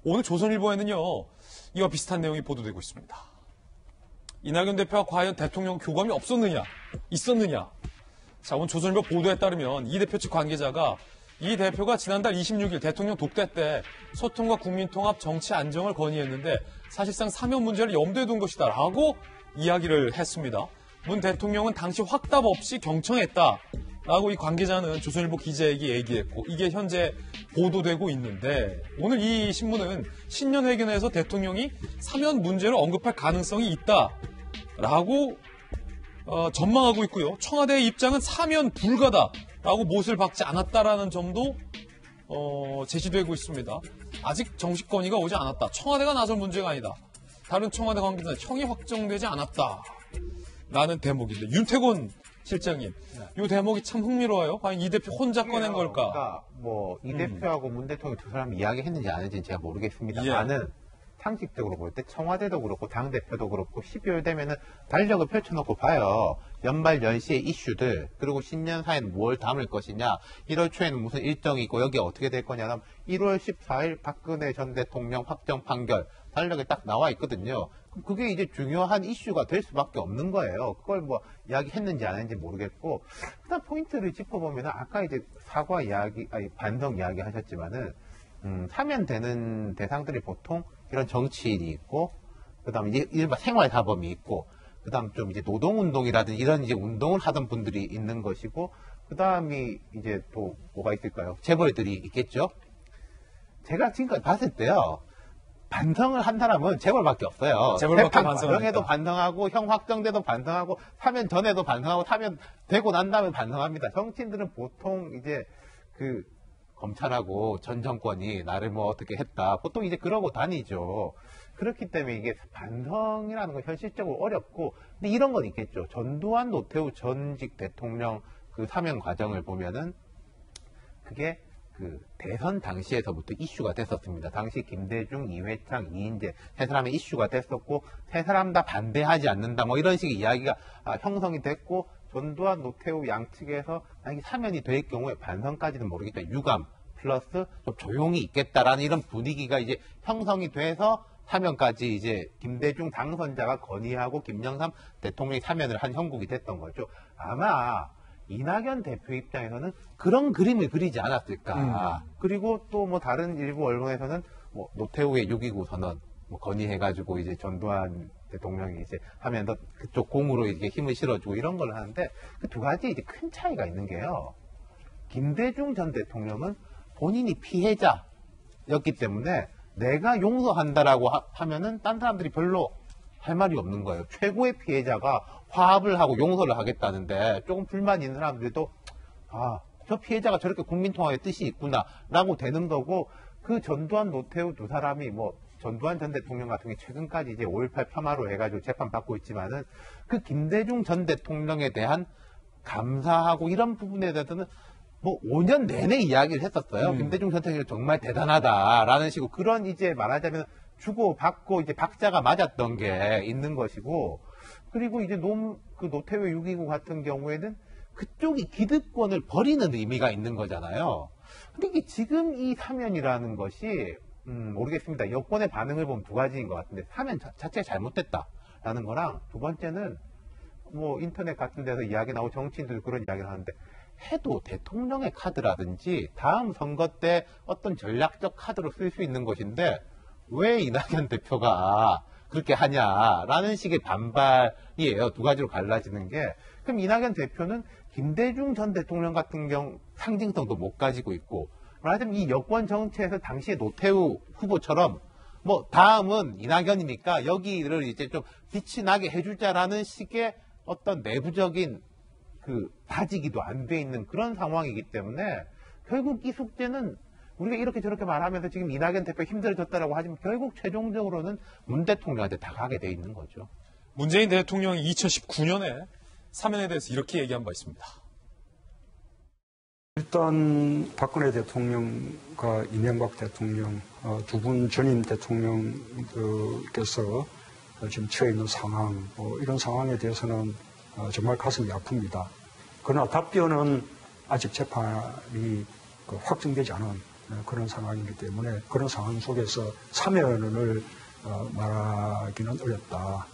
오늘 조선일보에는요, 이와 비슷한 내용이 보도되고 있습니다. 이낙연 대표와 과연 대통령 교감이 없었느냐, 있었느냐. 자, 오늘 조선일보 보도에 따르면 이 대표 측 관계자가 이 대표가 지난달 26일 대통령 독대 때 소통과 국민통합, 정치 안정을 건의했는데 사실상 사면 문제를 염두에 둔 것이다 라고 이야기를 했습니다. 문 대통령은 당시 확답 없이 경청했다 라고 이 관계자는 조선일보 기자에게 얘기했고, 이게 현재 보도되고 있는데, 오늘 이 신문은 신년회견에서 대통령이 사면 문제를 언급할 가능성이 있다라고 전망하고 있고요. 청와대의 입장은 사면 불가다라고 못을 박지 않았다라는 점도 제시되고 있습니다. 아직 정식 건의가 오지 않았다. 청와대가 나설 문제가 아니다. 다른 청와대 관계자는 형이 확정되지 않았다라는 대목인데, 윤태곤 실장님, 이 대목이 참 흥미로워요. 과연 이 대표 혼자 꺼낸 걸까? 그러니까 뭐 이 대표하고 문 대통령 두 사람이 이야기했는지 안 했는지는 제가 모르겠습니다만은 상식적으로 볼 때 청와대도 그렇고 당대표도 그렇고 12월 되면은 달력을 펼쳐놓고 봐요. 연말 연시의 이슈들, 그리고 신년 사회는 뭘 담을 것이냐, 1월 초에는 무슨 일정이 있고 여기 어떻게 될 거냐 하면 1월 14일 박근혜 전 대통령 확정 판결 달력에 딱 나와 있거든요. 그게 이제 중요한 이슈가 될 수밖에 없는 거예요. 그걸 뭐 이야기했는지 안 했는지 모르겠고, 일단 포인트를 짚어보면 아까 이제 사과 이야기, 반성 이야기 하셨지만은 사면되는 대상들이 보통 이런 정치인이 있고, 그 다음에 이제 일반 생활사범이 있고, 그 다음 좀 이제 노동운동이라든지 이런 이제 운동을 하던 분들이 있는 것이고, 그 다음이 이제 또 뭐가 있을까요? 재벌들이 있겠죠? 제가 지금까지 봤을 때요, 반성을 한 사람은 재벌밖에 없어요. 재벌밖에 반성해도 반성하고, 형 확정돼도 반성하고, 사면 전에도 반성하고, 사면 되고 난 다음에 반성합니다. 정치인들은 보통 이제 검찰하고 전 정권이 나를 뭐 어떻게 했다, 보통 이제 그러고 다니죠. 그렇기 때문에 이게 반성이라는 건 현실적으로 어렵고, 근데 이런 건 있겠죠. 전두환, 노태우 전직 대통령 그 사면 과정을 보면은 그게 대선 당시에서부터 이슈가 됐었습니다. 당시 김대중, 이회창, 이인재 세 사람의 이슈가 됐었고, 세 사람 다 반대하지 않는다, 뭐 이런 식의 이야기가 형성이 됐고, 전두환, 노태우 양측에서 만약에 사면이 될 경우에 반성까지는 모르겠다, 유감 플러스 좀 조용히 있겠다라는 이런 분위기가 이제 형성이 돼서 사면까지 이제 김대중 당선자가 건의하고 김영삼 대통령이 사면을 한 형국이 됐던 거죠. 아마 이낙연 대표 입장에서는 그런 그림을 그리지 않았을까. 그리고 또 뭐 다른 일부 언론에서는 뭐 노태우의 6.29 선언 뭐 건의해가지고 이제 전두환 대통령이 이제 하면서 그쪽 공으로 이게 힘을 실어주고 이런 걸 하는데, 그 두 가지 이제 큰 차이가 있는 게요. 김대중 전 대통령은 본인이 피해자였기 때문에 내가 용서한다라고 하면은 딴 사람들이 별로 할 말이 없는 거예요. 최고의 피해자가 화합을 하고 용서를 하겠다는데 조금 불만 있는 사람들도 저 피해자가 저렇게 국민통합의 뜻이 있구나라고 되는 거고, 그 전두환, 노태우 두 사람이 뭐 전두환 전 대통령 같은 게 최근까지 이제 5.18 폄하로 해가지고 재판받고 있지만은 그 김대중 전 대통령에 대한 감사하고 이런 부분에 대해서는 뭐 5년 내내 이야기를 했었어요. 김대중 전 대통령이 정말 대단하다라는 식으로, 그런 이제 말하자면 주고받고 이제 박자가 맞았던 게 있는 것이고, 그리고 이제 노태우 6.29 같은 경우에는 그쪽이 기득권을 버리는 의미가 있는 거잖아요. 근데 이게 지금 이 사면이라는 것이 모르겠습니다. 여권의 반응을 보면 두 가지인 것 같은데, 사면 자체가 잘못됐다라는 거랑, 두 번째는 뭐 인터넷 같은 데서 이야기 나오고 정치인들도 그런 이야기를 하는데, 해도 대통령의 카드라든지 다음 선거 때 어떤 전략적 카드로 쓸 수 있는 것인데 왜 이낙연 대표가 그렇게 하냐라는 식의 반발이에요. 두 가지로 갈라지는 게. 그럼 이낙연 대표는 김대중 전 대통령 같은 경우 상징성도 못 가지고 있고, 말하자면 이 여권 정치에서 당시에 노태우 후보처럼 뭐 다음은 이낙연이니까 여기를 이제 좀 빛이 나게 해줄 자라는 식의 어떤 내부적인 다지기도 안 돼 있는 그런 상황이기 때문에, 결국 이 숙제는 우리가 이렇게 저렇게 말하면서 지금 이낙연 대표 힘들어졌다라고 하지만 결국 최종적으로는 문 대통령한테 다 가게 돼 있는 거죠. 문재인 대통령이 2019년에 사면에 대해서 이렇게 얘기한 바 있습니다. 일단 박근혜 대통령과 이명박 대통령 두 분 전임 대통령께서 지금 처해 있는 상황, 이런 상황에 대해서는 정말 가슴이 아픕니다. 그러나 답변은 아직 재판이 확정되지 않은 그런 상황이기 때문에 그런 상황 속에서 사면을 말하기는 어렵다.